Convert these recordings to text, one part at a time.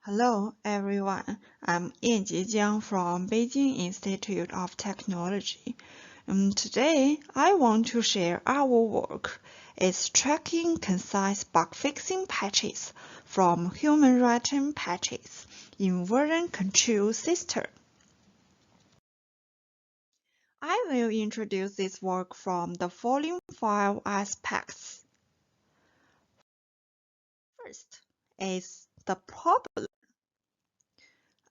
Hello everyone, I'm Yanjie Jiang from Beijing Institute of Technology. Today, I want to share our work. It's tracking concise bug fixing patches from human-written patches in version control system. I will introduce this work from the following 5 aspects. First is the problem.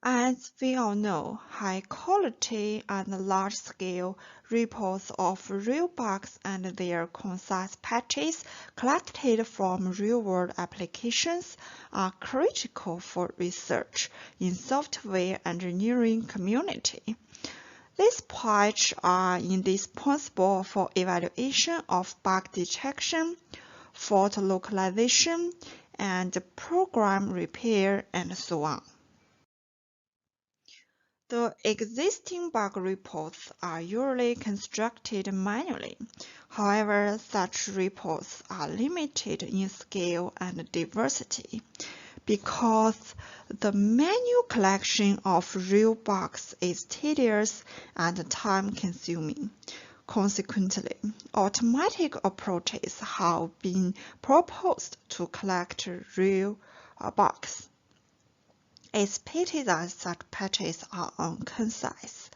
As we all know, high-quality and large-scale reports of real bugs and their concise patches collected from real-world applications are critical for research in software engineering community. These patches are indispensable for evaluation of bug detection, fault localization, and program repair, and so on. The existing bug reports are usually constructed manually. However, such reports are limited in scale and diversity because the manual collection of real bugs is tedious and time-consuming. Consequently, automatic approaches have been proposed to collect real bugs. It's pity that such patches are unconcise,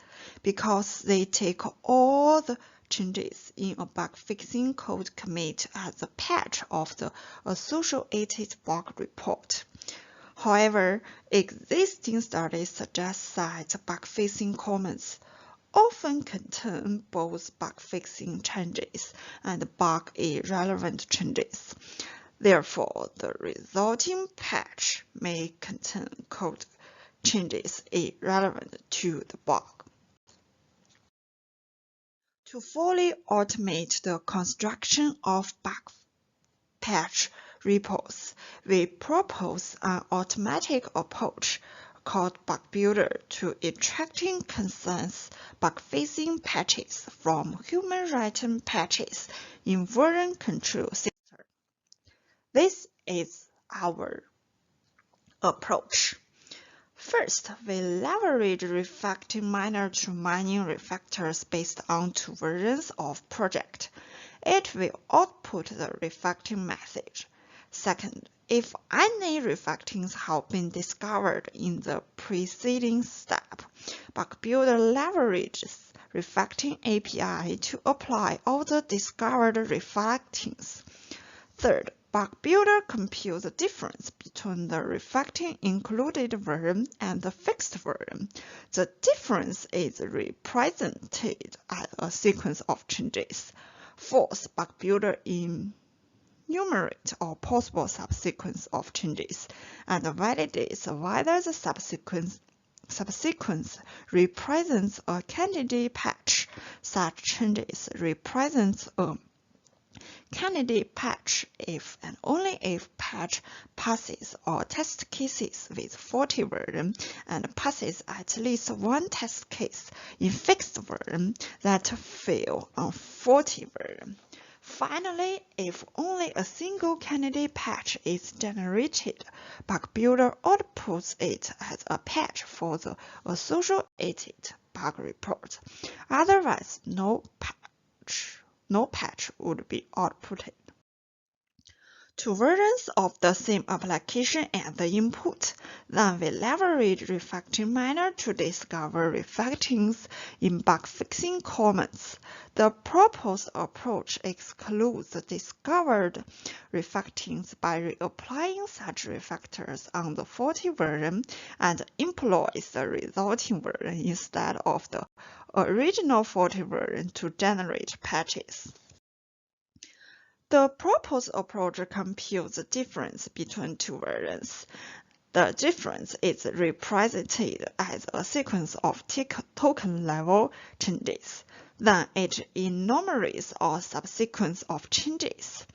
because they take all the changes in a bug-fixing code commit as a patch of the associated bug report. However, existing studies suggest that bug-fixing comments often contain both bug-fixing changes and bug-irrelevant changes. Therefore, the resulting patch may contain code changes irrelevant to the bug. To fully automate the construction of bug patch reports, we propose an automatic approach called BugBuilder to extracting concise bug-fixing patches from human-written patches in version control system. This is our approach. First, we leverage refactoring miner to mining refactors based on 2 versions of project. It will output the refactoring message. Second, if any refactorings have been discovered in the preceding step, BugBuilder leverages refactoring API to apply all the discovered refactorings. Third, BugBuilder computes the difference between the refactoring included version and the fixed version. The difference is represented as a sequence of changes. Fourth, BugBuilder enumerates all possible subsequence of changes and validates whether the subsequence represents a candidate patch. Such changes represent a candidate patch if and only if patch passes all test cases with faulty version and passes at least one test case in fixed version that fail on faulty version. Finally, if only a single candidate patch is generated, BugBuilder outputs it as a patch for the associated bug report. Otherwise, no patch would be outputted. 2 versions of the same application and the input. Then we leverage refactoring miner to discover refactorings in bug-fixing comments. The proposed approach excludes the discovered refactorings by reapplying such refactors on the faulty version and employs the resulting version instead of the original faulty version to generate patches. The proposed approach computes the difference between 2 versions. The difference is represented as a sequence of token-level changes. Then it enumerates all subsequence of changes.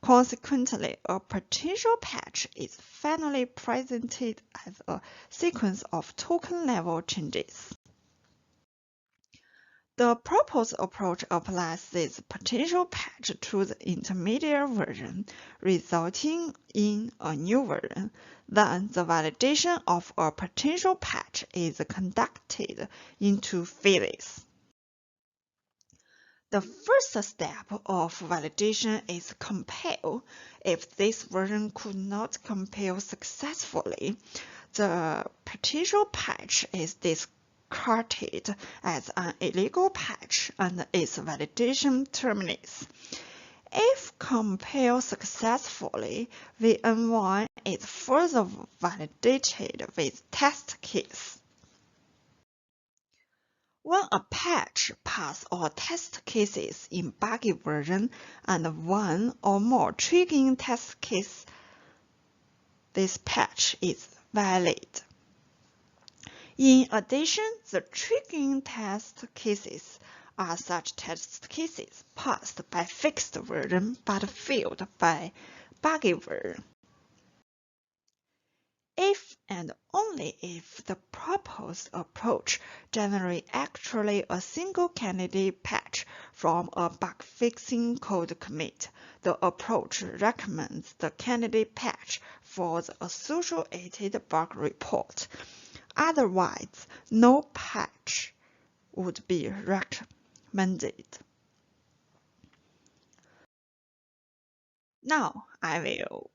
Consequently, a potential patch is finally presented as a sequence of token-level changes. The proposed approach applies this potential patch to the intermediate version, resulting in a new version. Then the validation of a potential patch is conducted in two phases. The first step of validation is compile. If this version could not compile successfully, the potential patch is discarded as an illegal patch and its validation terminates. If compiled successfully, VN1 is further validated with test case. When a patch passes all test cases in buggy version and one or more triggering test cases, this patch is valid. In addition, the triggering test cases are such test cases passed by fixed version but failed by buggy version. If and only if the proposed approach generates actually a single candidate patch from a bug-fixing code commit, the approach recommends the candidate patch for the associated bug report. Otherwise, no patch would be recommended. Now I will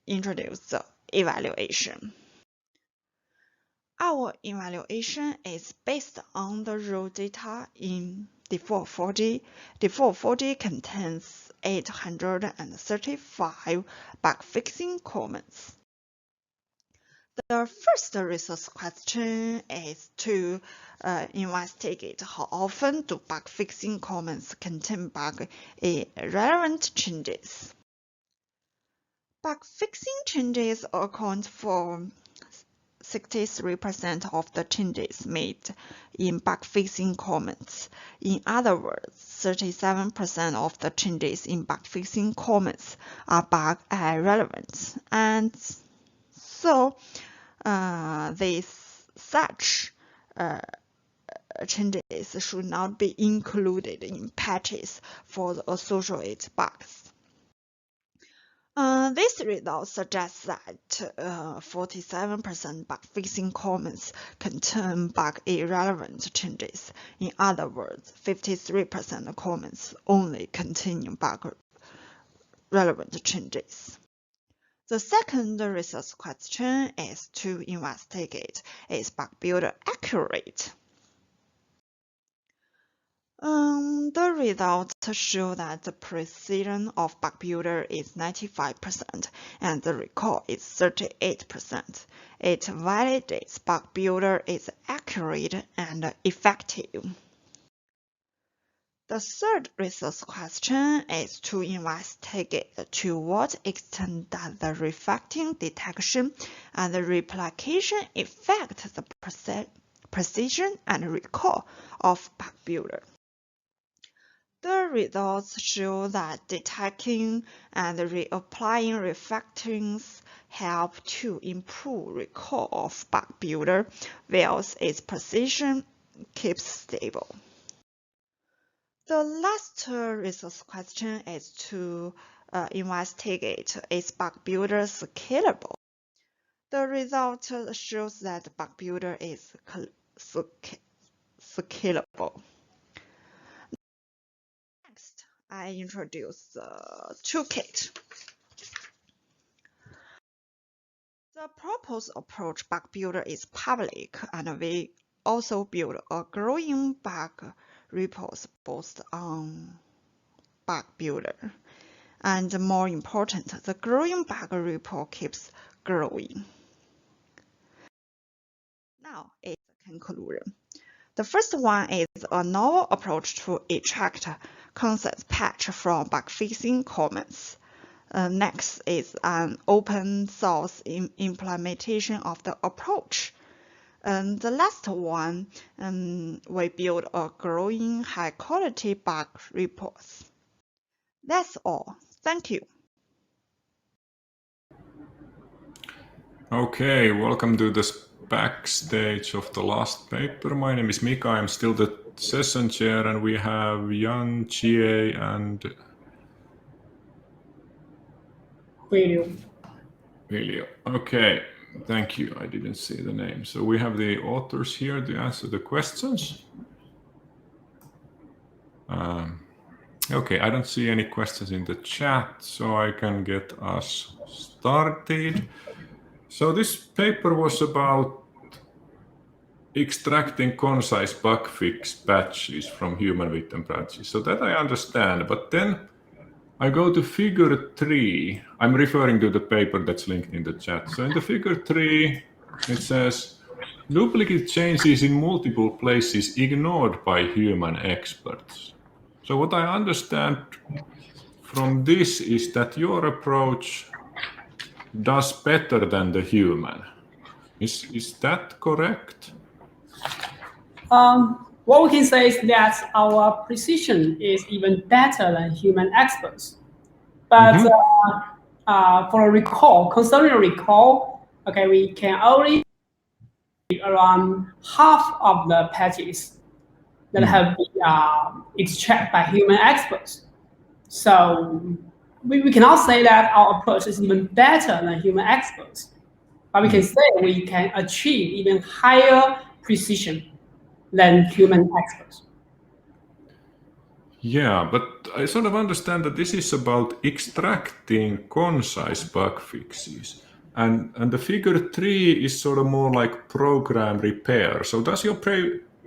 introduce the evaluation. Our evaluation is based on the raw data in default 40. Default 40 contains 835 bug-fixing comments. The first resource question is to investigate how often do bug-fixing comments contain bug-irrelevant changes. Bug-fixing changes account for 63% of the changes made in bug-fixing comments. In other words, 37% of the changes in bug-fixing comments are bug irrelevant, and so such changes should not be included in patches for the associated bugs. This result suggests that 47% bug-fixing comments contain bug-irrelevant changes. In other words, 53% comments only contain bug-relevant changes. The second research question is to investigate, is BugBuilder accurate? The results show that the precision of BugBuilder is 95% and the recall is 38%. It validates BugBuilder is accurate and effective. The third research question is to investigate to what extent does the refactoring detection and the replication affect the precision and recall of BugBuilder. The results show that detecting and reapplying refactorings help to improve recall of BugBuilder, while its precision keeps stable. The last resource question is to investigate, is BugBuilder scalable? The result shows that BugBuilder is scalable. Next, I introduce the Toolkit. The proposed approach BugBuilder is public, and we also build a growing bug repos based on BugBuilder. And more important, the growing bug repo keeps growing. Now it's a conclusion. The first one is a novel approach to extract Concise patch from bug-fixing comments. Next is an open source implementation of the approach. The last one, we build a growing high-quality bug reports. That's all. Thank you. Okay, welcome to this backstage of the last paper. My name is Mika. I'm still the session chair, and we have Jan, Chie, and Viljo. Okay, thank you. I didn't see the name. So we have the authors here to answer the questions. Okay, I don't see any questions in the chat, so I can get us started. So this paper was about extracting concise bug fix patches from human written patches. So that I understand, but then I go to figure 3. I'm referring to the paper that's linked in the chat. So in the figure 3, it says, duplicate changes in multiple places ignored by human experts. So what I understand from this is that your approach does better than the human. Is that correct? What we can say is that our precision is even better than human experts. But for a recall, concerning a recall, okay, we can only around half of the patches that have been extracted by human experts. So we cannot say that our approach is even better than human experts, but we can say we can achieve even higher precision than human experts. Yeah, but I sort of understand that this is about extracting concise bug fixes. And the figure 3 is sort of more like program repair. So does your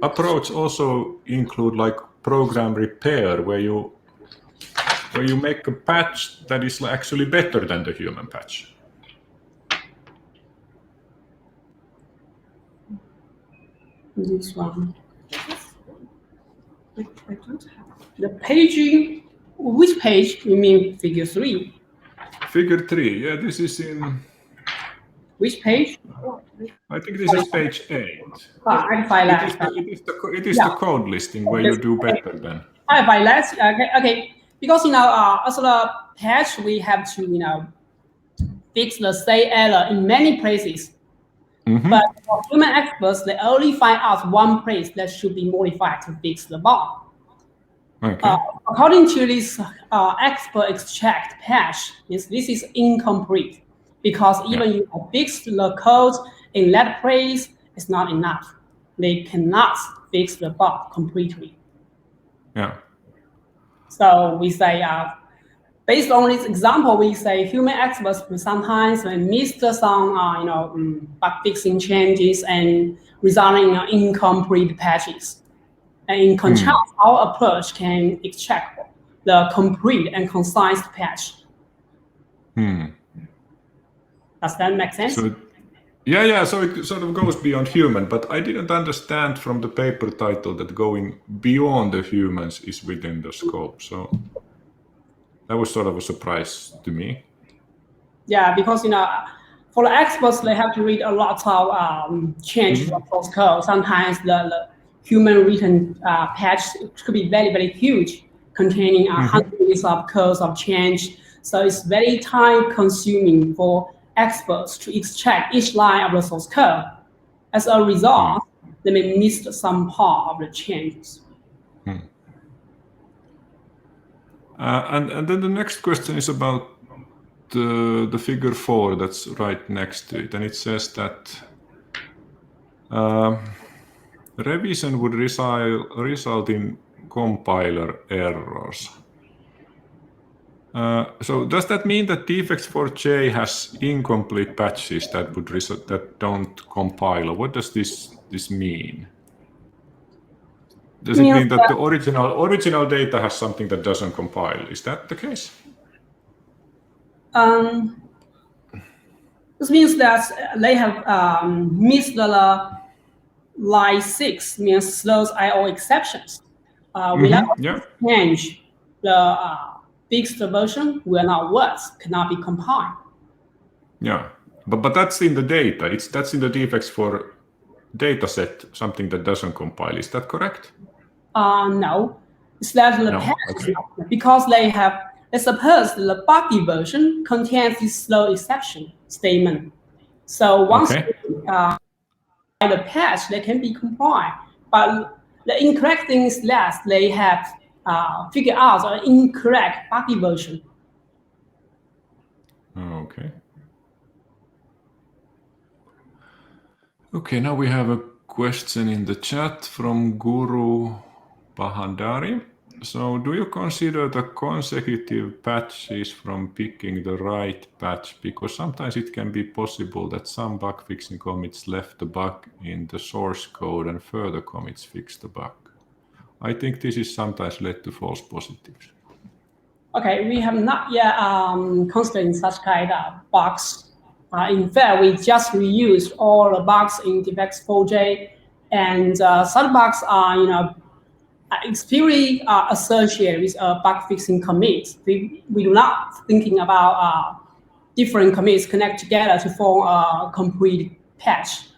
approach also include like program repair, where you make a patch that is actually better than the human patch? This one. I don't have the paging. Which page? You mean figure 3? Figure 3. Yeah, this is in. Which page? I think this is page 8. It is the code listing where you do better than. Okay. Because as a patch, we have to fix the same error in many places. But for human experts, they only find out one place that should be modified to fix the bug. Okay. According to this expert extract patch, this is incomplete, because even you have fixed the code in that place, it's not enough. They cannot fix the bug completely. Yeah. So we say, based on this example, we say human experts sometimes miss some bug fixing changes and resulting in incomplete patches. And in contrast, our approach can extract the complete and concise patch. Does that make sense? So, yeah. So it sort of goes beyond human, but I didn't understand from the paper title that going beyond the humans is within the scope. So that was sort of a surprise to me. Yeah, because for the experts, they have to read a lot of changes of source code. Sometimes the human written patch could be very, very huge, containing hundreds of codes of change. So it's very time consuming for experts to extract each line of the source code. As a result, they may miss some part of the changes. And then the next question is about the figure 4 that's right next to it, and it says that revision would result in compiler errors. So does that mean that defects for J has incomplete patches that would that don't compile? Or what does this mean? Does it mean that the original data has something that doesn't compile? Is that the case? This means that they have missed the line 6, means slows IO exceptions. Without change, the fixed version will not work, cannot be compiled. Yeah, but that's in the data. That's in the defects for data set, something that doesn't compile. Is that correct? No, it's that the patch, because they suppose the buggy version contains this slow exception statement. So once the patch, they can be compliant. But the incorrect thing is that they have figured out an incorrect buggy version. Okay. Okay, now we have a question in the chat from Guru Bahandari. So do you consider the consecutive patches from picking the right patch? Because sometimes it can be possible that some bug fixing commits left the bug in the source code and further commits fix the bug. I think this is sometimes led to false positives. Okay, we have not yet considered such kind of bugs. In fact, we just reused all the bugs in defects4j, and such bugs are, explicitly associated with a bug fixing commit. We do not thinking about different commits connect together to form a complete patch.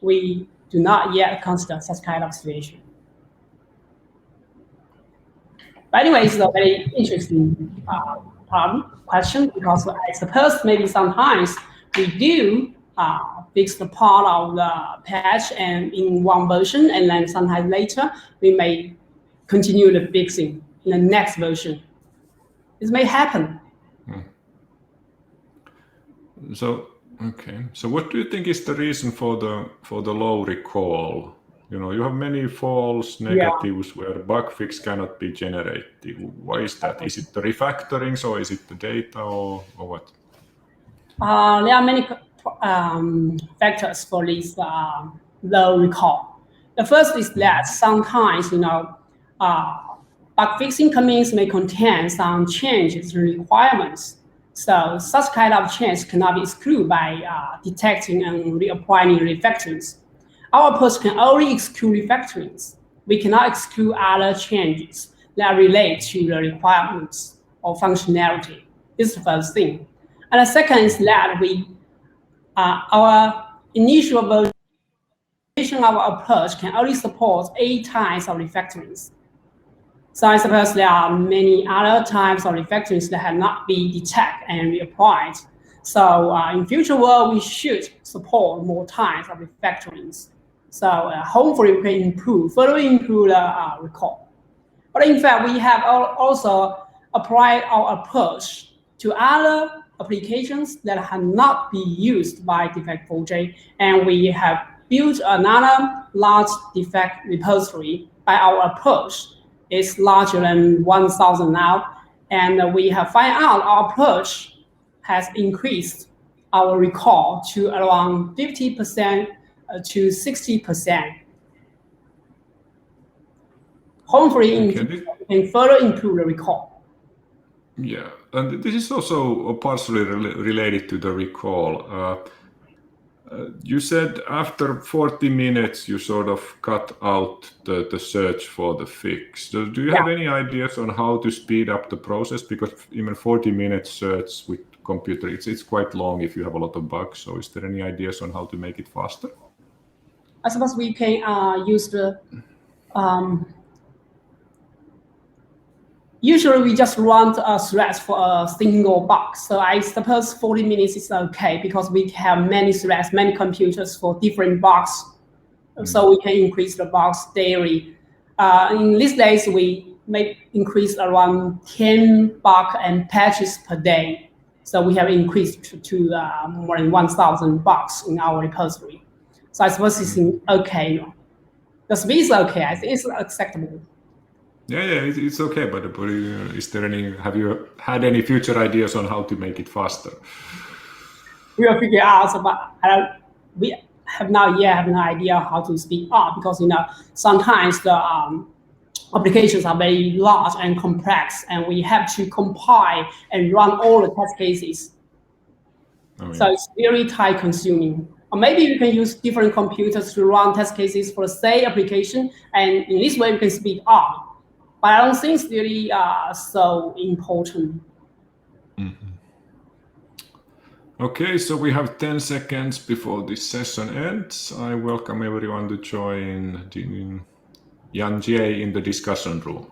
We do not yet consider such kind of situation. But anyway, it's a very interesting question, because I suppose maybe sometimes we do fix the part of the patch and in one version, and then sometime later we may continue the fixing in the next version. This may happen. So okay. So what do you think is the reason for the low recall? You have many false negatives where bug fix cannot be generated. Why is that? Is it the refactorings, or is it the data, or what? There are many factors for this low recall. The first is that sometimes, bug fixing commits may contain some changes in requirements. So such kind of change cannot be excluded by detecting and reapplying refactorings. Our approach can only exclude refactorings. We cannot exclude other changes that relate to the requirements or functionality. This is the first thing. And the second is that our initial version of our approach can only support 8 types of refactorings. So I suppose there are many other types of refactorings that have not been detected and reapplied. So in future world, we should support more types of refactorings. So hopefully we can further improve the recall. But in fact, we have also applied our approach to other applications that have not been used by defect4j, and we have built another large defect repository by our approach. It's larger than 1,000 now, and we have found out our approach has increased our recall to around 50% to 60%. Hopefully, we can further improve the recall. Yeah, and this is also partially related to the recall. You said after 40 minutes, you sort of cut out the search for the fix. So do you have any ideas on how to speed up the process? Because even 40 minutes search with computer, it's quite long if you have a lot of bugs. So is there any ideas on how to make it faster? I suppose we can use the usually we just run a thread for a single bug. So I suppose 40 minutes is okay, because we have many threads, many computers for different bugs. So we can increase the bugs daily. In these days, we may increase around 10 bugs and patches per day. So we have increased to more than 1,000 bugs in our repository. So I suppose it's okay. The speed is okay. I think it's acceptable. Yeah, it's okay. But is there have you had any future ideas on how to make it faster? We will figure out, but we have not yet have no idea how to speed up, because sometimes the applications are very large and complex, and we have to compile and run all the test cases. So it's very time consuming. Or maybe you can use different computers to run test cases for the same application, and in this way we can speed up. But I don't think it's really so important. Okay, so we have 10 seconds before this session ends. I welcome everyone to join Yan Jie in the discussion room.